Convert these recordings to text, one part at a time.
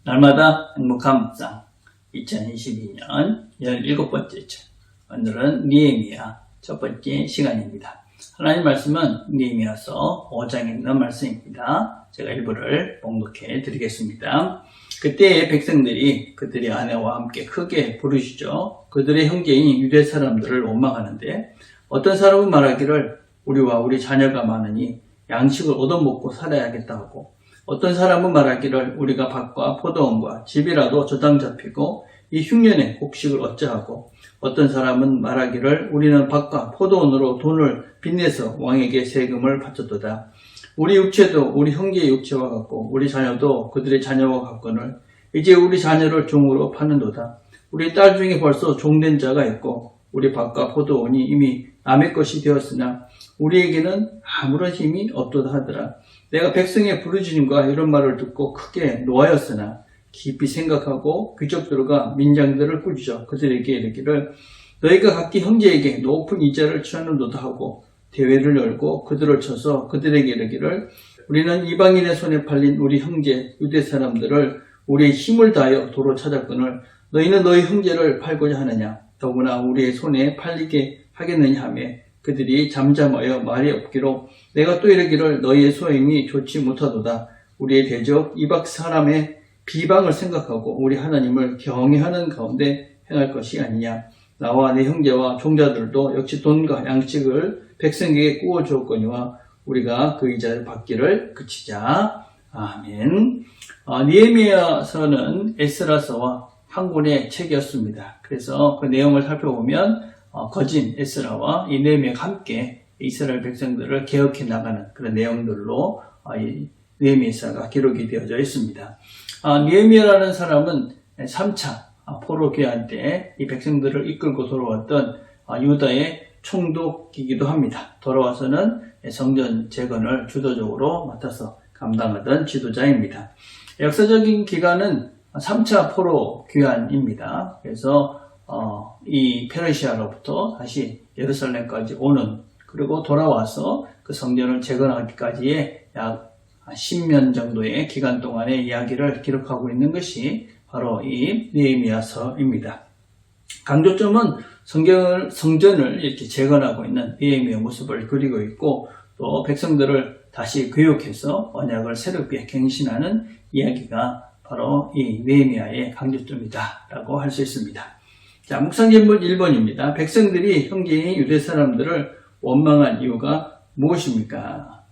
날마다 행복한 묵상 2022년 17번째 주. 오늘은 느헤미야 첫 번째 시간입니다. 하나님 말씀은 느헤미야서 5장에 있는 말씀입니다. 제가 일부를 봉독해 드리겠습니다. 그때의 백성들이 그들의 아내와 함께 크게 부르시죠. 그들의 형제인 유대 사람들을 원망하는데 어떤 사람은 말하기를 우리와 우리 자녀가 많으니 양식을 얻어먹고 살아야겠다 하고, 어떤 사람은 말하기를 우리가 밭과 포도원과 집이라도 저당 잡히고 이 흉년에 곡식을 어찌하고, 어떤 사람은 말하기를 우리는 밭과 포도원으로 돈을 빚내서 왕에게 세금을 바쳤도다. 우리 육체도 우리 형제의 육체와 같고 우리 자녀도 그들의 자녀와 같거늘 이제 우리 자녀를 종으로 파는도다. 우리 딸 중에 벌써 종된 자가 있고 우리 밭과 포도원이 이미 남의 것이 되었으나 우리에게는 아무런 힘이 없도다 하더라. 내가 백성의 부르짖음과 이런 말을 듣고 크게 노하였으나 깊이 생각하고 귀족들과 민장들을 꾸짖어 그들에게 이르기를 너희가 각기 형제에게 높은 이자를 취하는도다 하고 대회를 열고 그들을 쳐서 그들에게 이르기를 우리는 이방인의 손에 팔린 우리 형제 유대 사람들을 우리의 힘을 다하여 도로 찾았거늘 너희는 너희 형제를 팔고자 하느냐? 더구나 우리의 손에 팔리게 하겠느냐 하며 그들이 잠잠하여 말이 없기로 내가 또 이르기를 너희의 소행이 좋지 못하도다. 우리의 대적 이방 사람의 비방을 생각하고 우리 하나님을 경외하는 가운데 행할 것이 아니냐. 나와 내 형제와 종자들도 역시 돈과 양식을 백성에게 꾸어 주었거니와 우리가 그 이자를 받기를 그치자. 아멘. 느헤미야서는 에스라서와 한 권의 책이었습니다. 그래서 그 내용을 살펴보면 거진 에스라와 이 느헤미야가 함께 이스라엘 백성들을 개혁해 나가는 그런 내용들로 이 느헤미야서가 기록이 되어져 있습니다. 느헤미야라는 사람은 3차 포로 귀환 때 이 백성들을 이끌고 돌아왔던 유다의 총독이기도 합니다. 돌아와서는 성전 재건을 주도적으로 맡아서 감당하던 지도자입니다. 역사적인 기간은 3차 포로 귀환입니다. 그래서 이 페르시아로부터 다시 예루살렘까지 오는, 그리고 돌아와서 그 성전을 재건하기까지의 약 10년 정도의 기간 동안의 이야기를 기록하고 있는 것이 바로 이 느헤미야서입니다. 강조점은 성전을 이렇게 재건하고 있는 느헤미야 모습을 그리고 있고, 또 백성들을 다시 교육해서 언약을 새롭게 갱신하는 이야기가 바로 이 느헤미야의 강조점이다 라고 할 수 있습니다. 자, 묵상제문 1번입니다. 백성들이 형제인 유대 사람들을 원망한 이유가 무엇입니까?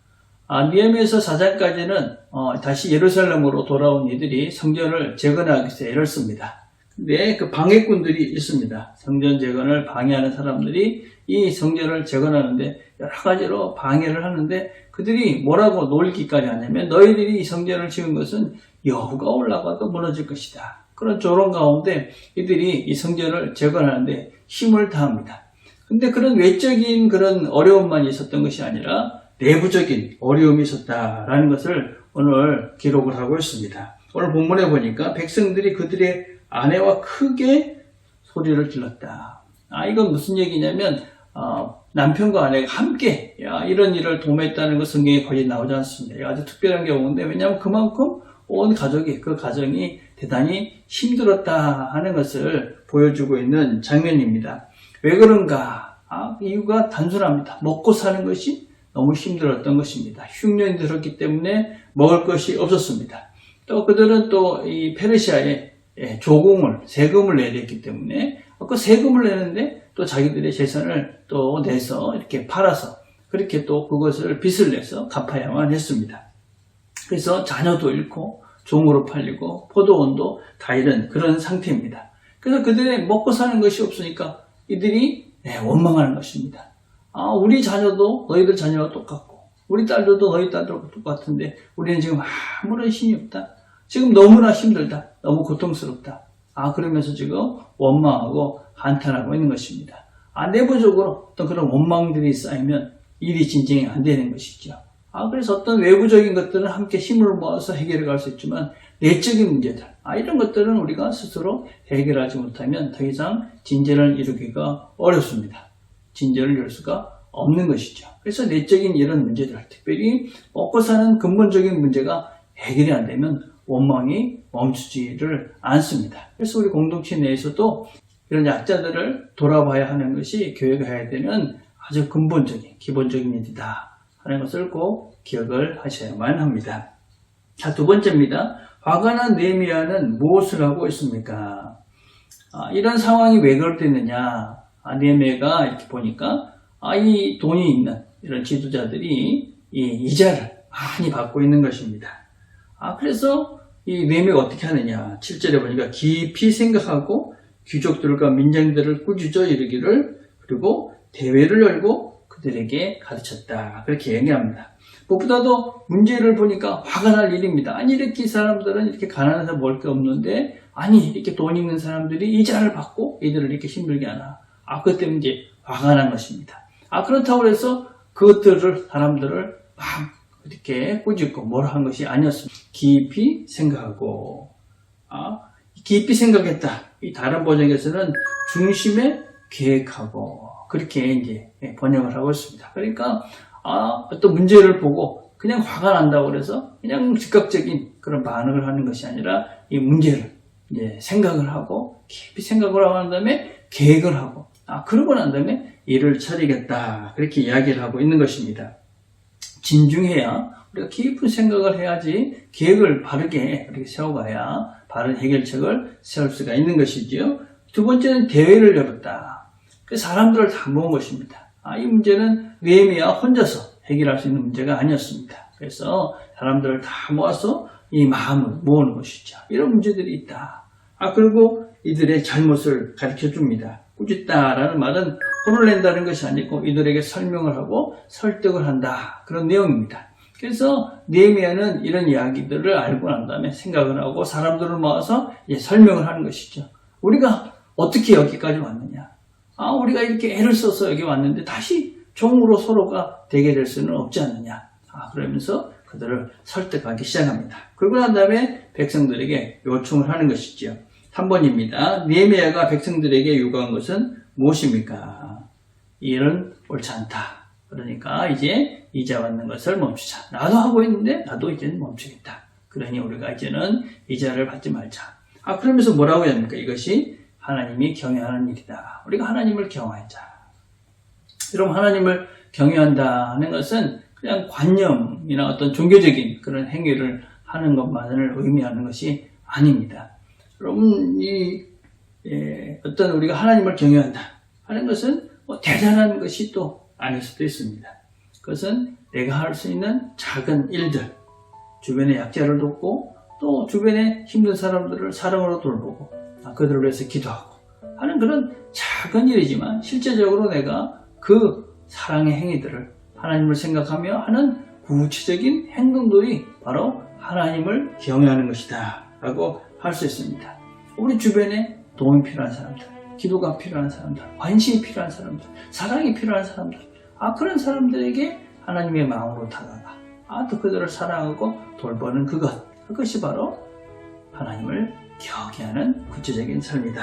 느헤미야서 4장까지는 다시 예루살렘으로 돌아온 이들이 성전을 재건하기 위해서 애를 씁니다. 근데 그 방해꾼들이 있습니다. 성전 재건을 방해하는 사람들이 이 성전을 재건하는데 여러 가지로 방해를 하는데, 그들이 뭐라고 놀기까지 하냐면 너희들이 이 성전을 지은 것은 여호가 올라가도 무너질 것이다. 그런 조롱 가운데 이들이 이 성전을 재건하는데 힘을 다합니다. 근데 그런 외적인 그런 어려움만 있었던 것이 아니라 내부적인 어려움이 있었다라는 것을 오늘 기록을 하고 있습니다. 오늘 본문에 보니까 백성들이 그들의 아내와 크게 소리를 질렀다. 이건 무슨 얘기냐면 남편과 아내가 함께 이런 일을 도모했다는 것 성경에 거의 나오지 않습니다. 아주 특별한 경우인데, 왜냐하면 그만큼 온 가족이, 그 가정이 대단히 힘들었다 하는 것을 보여주고 있는 장면입니다. 왜 그런가? 이유가 단순합니다. 먹고 사는 것이 너무 힘들었던 것입니다. 흉년이 들었기 때문에 먹을 것이 없었습니다. 또 그들은 또 이 페르시아에 조공을, 세금을 내야 됐기 때문에 그 세금을 내는데 또 자기들의 재산을 또 내서 이렇게 팔아서 그렇게 또 그것을 빚을 내서 갚아야만 했습니다. 그래서 자녀도 잃고 종으로 팔리고 포도원도 다 잃은 그런 상태입니다. 그래서 그들의 먹고 사는 것이 없으니까 이들이 원망하는 것입니다. 우리 자녀도 너희들 자녀와 똑같고 우리 딸들도 너희 딸들과 똑같은데 우리는 지금 아무런 힘이 없다. 지금 너무나 힘들다. 너무 고통스럽다. 그러면서 지금 원망하고 한탄하고 있는 것입니다. 내부적으로 어떤 그런 원망들이 쌓이면 일이 진정이 안 되는 것이죠. 그래서 어떤 외부적인 것들은 함께 힘을 모아서 해결해 갈 수 있지만 내적인 문제들, 이런 것들은 우리가 스스로 해결하지 못하면 더 이상 진전을 이루기가 어렵습니다. 진전을 이룰 수가 없는 것이죠. 그래서 내적인 이런 문제들, 특별히 먹고 사는 근본적인 문제가 해결이 안 되면 원망이 멈추지를 않습니다. 그래서 우리 공동체 내에서도 이런 약자들을 돌아봐야 하는 것이 교회가 해야 되는 아주 근본적인 기본적인 일이다 하는 것을 꼭 기억을 하셔야만 합니다. 자, 두 번째입니다. 화가 난 느헤미야는 무엇을 하고 있습니까? 이런 상황이 왜 그렇겠느냐? 느헤미야가 이렇게 보니까 이 돈이 있는 이런 지도자들이 이 이자를 많이 받고 있는 것입니다. 그래서 이 느헤미야가 어떻게 하느냐? 7절에 보니까 깊이 생각하고 귀족들과 민장들을 꾸짖어 이르기를, 그리고 대회를 열고 그들에게 가르쳤다. 그렇게 얘기합니다. 무엇보다도 문제를 보니까 화가 날 일입니다. 아니, 이렇게 사람들은 이렇게 가난해서 먹을 게 없는데, 아니, 이렇게 돈 있는 사람들이 이자를 받고 이들을 이렇게 힘들게 하나. 그것 때문에 이제 화가 난 것입니다. 그렇다고 해서 사람들을 막 이렇게 꾸짖고 뭐라 한 것이 아니었습니다. 깊이 생각하고, 깊이 생각했다. 이 다른 번역에서는 중심에 계획하고, 그렇게 이제 번역을 하고 있습니다. 그러니까, 어떤 문제를 보고 그냥 화가 난다고 그래서 그냥 즉각적인 그런 반응을 하는 것이 아니라 이 문제를 이제 생각을 하고 깊이 생각을 하고 난 다음에 계획을 하고, 그러고 난 다음에 일을 처리하겠다. 그렇게 이야기를 하고 있는 것입니다. 진중해야, 우리가 깊은 생각을 해야지 계획을 바르게 이렇게 세워가야 바른 해결책을 세울 수가 있는 것이지요. 두 번째는 대회를 열었다. 그 사람들을 다 모은 것입니다. 이 문제는 느헤미야 혼자서 해결할 수 있는 문제가 아니었습니다. 그래서 사람들을 다 모아서 이 마음을 모으는 것이죠. 이런 문제들이 있다. 그리고 이들의 잘못을 가르쳐 줍니다. 꾸짖다라는 말은 혼을 낸다는 것이 아니고 이들에게 설명을 하고 설득을 한다. 그런 내용입니다. 그래서 느헤미야는 이런 이야기들을 알고 난 다음에 생각을 하고 사람들을 모아서 설명을 하는 것이죠. 우리가 어떻게 여기까지 왔느냐? 우리가 이렇게 애를 써서 여기 왔는데 다시 종으로 서로가 되게 될 수는 없지 않느냐? 그러면서 그들을 설득하기 시작합니다. 그러고 난 다음에 백성들에게 요청을 하는 것이죠. 3번입니다. 느헤미야가 백성들에게 요구한 것은 무엇입니까? 이 일은 옳지 않다. 그러니까 이제 이자 받는 것을 멈추자. 나도 하고 있는데 나도 이제는 멈추겠다. 그러니 우리가 이제는 이자를 받지 말자. 그러면서 뭐라고 해야 합니까? 이것이 하나님이 경외하는 일이다. 우리가 하나님을 경외하자. 여러분, 하나님을 경외한다는 것은 그냥 관념이나 어떤 종교적인 그런 행위를 하는 것만을 의미하는 것이 아닙니다. 여러분, 어떤 우리가 하나님을 경외한다 하는 것은 대단한 것이 또 아닐 수도 있습니다. 그것은 내가 할 수 있는 작은 일들, 주변의 약자를 돕고 또 주변에 힘든 사람들을 사랑으로 돌보고 그들을 위해서 기도하고 하는 그런 작은 일이지만 실제적으로 내가 그 사랑의 행위들을 하나님을 생각하며 하는 구체적인 행동들이 바로 하나님을 경외하는 것이다 라고 할 수 있습니다. 우리 주변에 도움이 필요한 사람들, 기도가 필요한 사람들, 관심이 필요한 사람들, 사랑이 필요한 사람들, 그런 사람들에게 하나님의 마음으로 다가가 또 그들을 사랑하고 돌보는 그것이 바로 하나님을 경외하는 구체적인 삶이다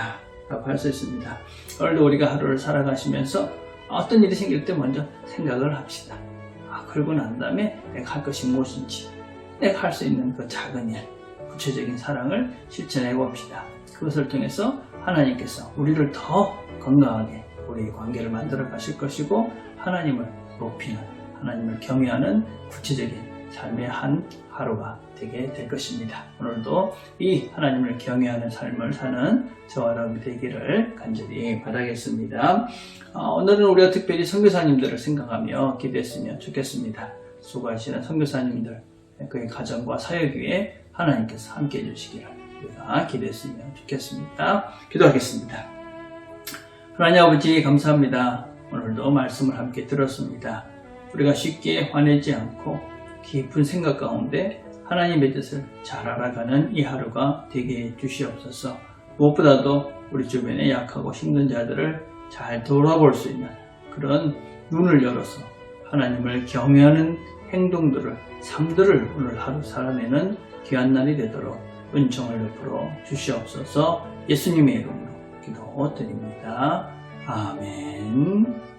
라고 할 수 있습니다. 오늘도 우리가 하루를 살아가시면서 어떤 일이 생길 때 먼저 생각을 합시다. 그러고 난 다음에 내가 할 것이 무엇인지, 내가 할 수 있는 그 작은 일, 구체적인 사랑을 실천해 봅시다. 그것을 통해서 하나님께서 우리를 더 건강하게 우리의 관계를 만들어 가실 것이고 하나님을 높이는, 하나님을 경외하는 구체적인 삶의 한 하루가 되게 될 것입니다. 오늘도 이 하나님을 경외하는 삶을 사는 저와 여러분이 되기를 간절히 바라겠습니다. 오늘은 우리가 특별히 선교사님들을 생각하며 기도했으면 좋겠습니다. 수고하시는 선교사님들, 그의 가정과 사역 위에 하나님께서 함께 해주시기를 우리가 기도했으면 좋겠습니다. 기도하겠습니다. 하나님 아버지 감사합니다. 오늘도 말씀을 함께 들었습니다. 우리가 쉽게 화내지 않고 깊은 생각 가운데 하나님의 뜻을 잘 알아가는 이 하루가 되게 해 주시옵소서. 무엇보다도 우리 주변에 약하고 힘든 자들을 잘 돌아볼 수 있는 그런 눈을 열어서 하나님을 경외하는 행동들을, 삶들을 오늘 하루 살아내는 귀한 날이 되도록 은총을 베풀어 주시옵소서. 예수님의 이름으로 기도드립니다. 아멘.